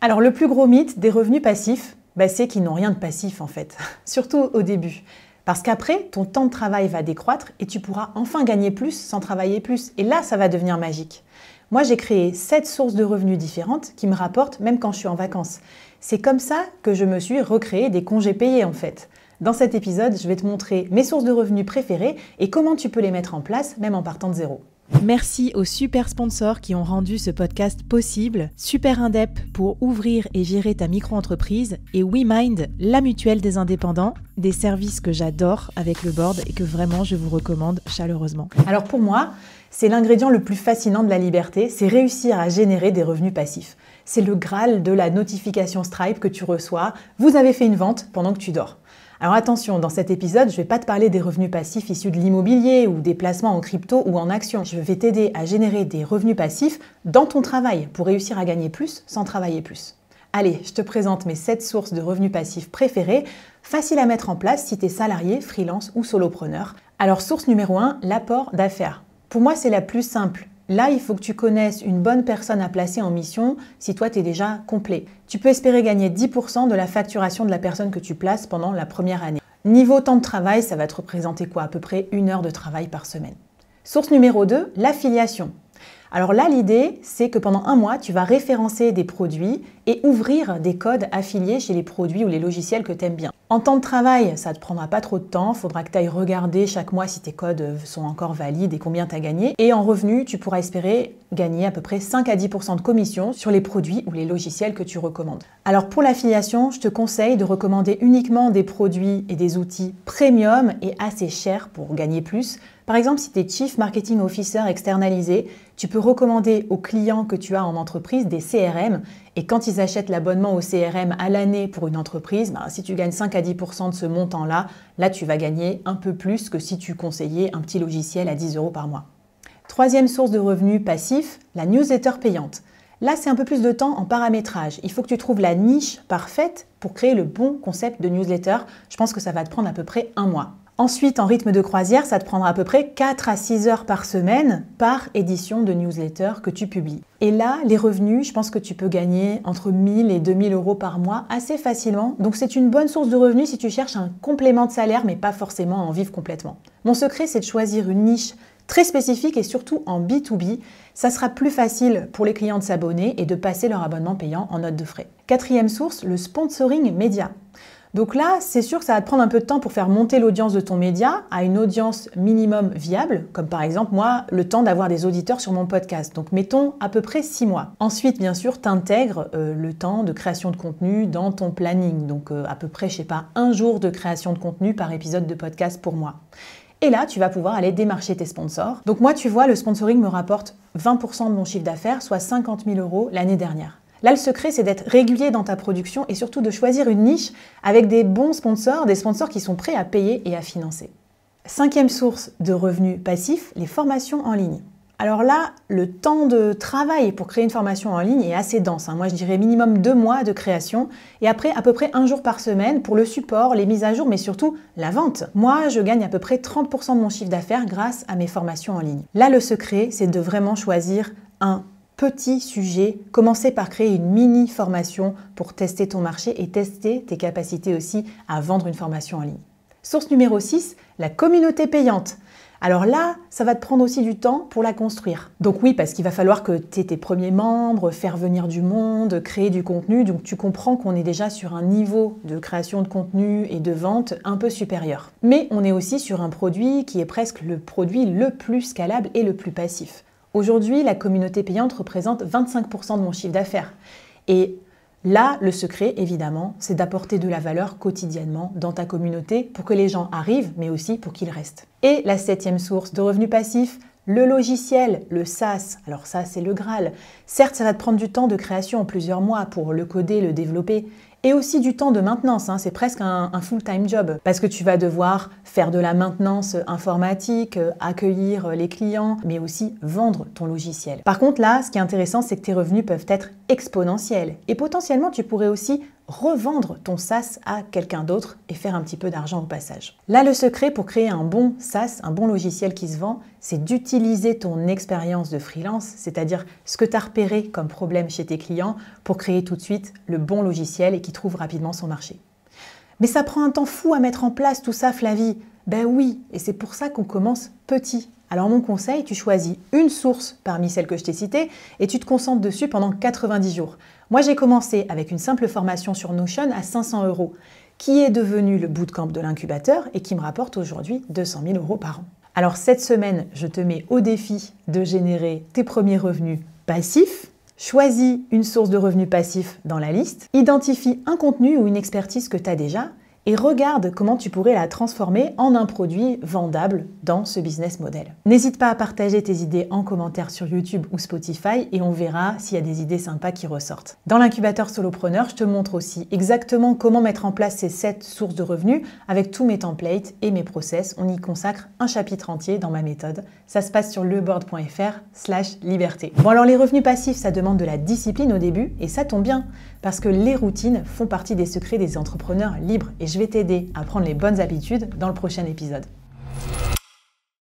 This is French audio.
Alors le plus gros mythe des revenus passifs, c'est qu'ils n'ont rien de passif en fait, surtout au début. Parce qu'après, ton temps de travail va décroître et tu pourras enfin gagner plus sans travailler plus. Et là, ça va devenir magique. Moi, j'ai créé 7 sources de revenus différentes qui me rapportent même quand je suis en vacances. C'est comme ça que je me suis recréé des congés payés en fait. Dans cet épisode, je vais te montrer mes sources de revenus préférées et comment tu peux les mettre en place même en partant de zéro. Merci aux super sponsors qui ont rendu ce podcast possible. Super Indep pour ouvrir et gérer ta micro-entreprise et WeMind, la mutuelle des indépendants, des services que j'adore avec le board et que vraiment je vous recommande chaleureusement. Alors pour moi, c'est l'ingrédient le plus fascinant de la liberté, c'est réussir à générer des revenus passifs. C'est le Graal de la notification Stripe que tu reçois. Vous avez fait une vente pendant que tu dors. Alors attention, dans cet épisode, je ne vais pas te parler des revenus passifs issus de l'immobilier ou des placements en crypto ou en actions. Je vais t'aider à générer des revenus passifs dans ton travail pour réussir à gagner plus sans travailler plus. Allez, je te présente mes 7 sources de revenus passifs préférées, faciles à mettre en place si tu es salarié, freelance ou solopreneur. Alors source numéro 1, l'apport d'affaires. Pour moi, c'est la plus simple. Là, il faut que tu connaisses une bonne personne à placer en mission si toi, tu es déjà complet. Tu peux espérer gagner 10% de la facturation de la personne que tu places pendant la première année. Niveau temps de travail, ça va te représenter quoi? À peu près 1 heure de travail par semaine. Source numéro 2, l'affiliation. Alors là, l'idée, c'est que pendant 1 mois, tu vas référencer des produits et ouvrir des codes affiliés chez les produits ou les logiciels que tu aimes bien. En temps de travail, ça ne te prendra pas trop de temps. Il faudra que tu ailles regarder chaque mois si tes codes sont encore valides et combien tu as gagné. Et en revenu, tu pourras espérer gagner à peu près 5 à 10% de commission sur les produits ou les logiciels que tu recommandes. Alors pour l'affiliation, je te conseille de recommander uniquement des produits et des outils premium et assez chers pour gagner plus. Par exemple, si tu es Chief Marketing Officer externalisé, tu peux recommander aux clients que tu as en entreprise des CRM et quand ils achètent l'abonnement au CRM à l'année pour une entreprise, si tu gagnes 5 à 10% de ce montant-là, là tu vas gagner un peu plus que si tu conseillais un petit logiciel à 10 € par mois. Troisième source de revenus passifs, la newsletter payante. Là, c'est un peu plus de temps en paramétrage. Il faut que tu trouves la niche parfaite pour créer le bon concept de newsletter. Je pense que ça va te prendre à peu près 1 mois. Ensuite, en rythme de croisière, ça te prendra à peu près 4 à 6 heures par semaine par édition de newsletter que tu publies. Et là, les revenus, je pense que tu peux gagner entre 1 000 et 2 000 € par mois assez facilement. Donc c'est une bonne source de revenus si tu cherches un complément de salaire, mais pas forcément à en vivre complètement. Mon secret, c'est de choisir une niche très spécifique et surtout en B2B. Ça sera plus facile pour les clients de s'abonner et de passer leur abonnement payant en note de frais. Quatrième source, le sponsoring média. Donc là, c'est sûr que ça va te prendre un peu de temps pour faire monter l'audience de ton média à une audience minimum viable, comme par exemple moi, le temps d'avoir des auditeurs sur mon podcast. Donc mettons à peu près 6 mois. Ensuite, bien sûr, tu intègres le temps de création de contenu dans ton planning. Donc à peu près, 1 jour de création de contenu par épisode de podcast pour moi. Et là, tu vas pouvoir aller démarcher tes sponsors. Donc moi, tu vois, le sponsoring me rapporte 20% de mon chiffre d'affaires, soit 50 000 € l'année dernière. Là, le secret, c'est d'être régulier dans ta production et surtout de choisir une niche avec des bons sponsors, des sponsors qui sont prêts à payer et à financer. 5e source de revenus passifs, les formations en ligne. Alors là, le temps de travail pour créer une formation en ligne est assez dense. Moi, je dirais minimum 2 mois de création et après à peu près 1 jour par semaine pour le support, les mises à jour, mais surtout la vente. Moi, je gagne à peu près 30% de mon chiffre d'affaires grâce à mes formations en ligne. Là, le secret, c'est de vraiment choisir un petit sujet, commencer par créer une mini formation pour tester ton marché et tester tes capacités aussi à vendre une formation en ligne. Source numéro 6, la communauté payante. Alors là, ça va te prendre aussi du temps pour la construire. Donc oui, parce qu'il va falloir que tu aies tes premiers membres, faire venir du monde, créer du contenu. Donc tu comprends qu'on est déjà sur un niveau de création de contenu et de vente un peu supérieur. Mais on est aussi sur un produit qui est presque le produit le plus scalable et le plus passif. Aujourd'hui, la communauté payante représente 25% de mon chiffre d'affaires. Et là, le secret, évidemment, c'est d'apporter de la valeur quotidiennement dans ta communauté pour que les gens arrivent, mais aussi pour qu'ils restent. Et la 7e source de revenus passifs, le logiciel, le SaaS. Alors ça, c'est le Graal. Certes, ça va te prendre du temps de création, plusieurs mois pour le coder, le développer. Et aussi du temps de maintenance, c'est presque un full-time job, parce que tu vas devoir faire de la maintenance informatique, accueillir les clients, mais aussi vendre ton logiciel. Par contre là, ce qui est intéressant, c'est que tes revenus peuvent être exponentiels, et potentiellement tu pourrais aussi revendre ton SaaS à quelqu'un d'autre et faire un petit peu d'argent au passage. Là, le secret pour créer un bon SaaS, un bon logiciel qui se vend, c'est d'utiliser ton expérience de freelance, c'est-à-dire ce que tu as repéré comme problème chez tes clients pour créer tout de suite le bon logiciel et qui trouve rapidement son marché. Mais ça prend un temps fou à mettre en place tout ça, Flavie. Ben oui, et c'est pour ça qu'on commence petit. Alors mon conseil, tu choisis une source parmi celles que je t'ai citées et tu te concentres dessus pendant 90 jours. Moi, j'ai commencé avec une simple formation sur Notion à 500 €, qui est devenu le bootcamp de l'incubateur et qui me rapporte aujourd'hui 200 000 € par an. Alors cette semaine, je te mets au défi de générer tes premiers revenus passifs. Choisis une source de revenus passifs dans la liste, identifie un contenu ou une expertise que tu as déjà et regarde comment tu pourrais la transformer en un produit vendable dans ce business model. N'hésite pas à partager tes idées en commentaire sur YouTube ou Spotify et on verra s'il y a des idées sympas qui ressortent. Dans l'incubateur Solopreneur, je te montre aussi exactement comment mettre en place ces 7 sources de revenus avec tous mes templates et mes process. On y consacre un chapitre entier dans ma méthode. Ça se passe sur leboard.fr/liberté. Bon alors les revenus passifs, ça demande de la discipline au début et ça tombe bien parce que les routines font partie des secrets des entrepreneurs libres et je vais t'aider à prendre les bonnes habitudes dans le prochain épisode.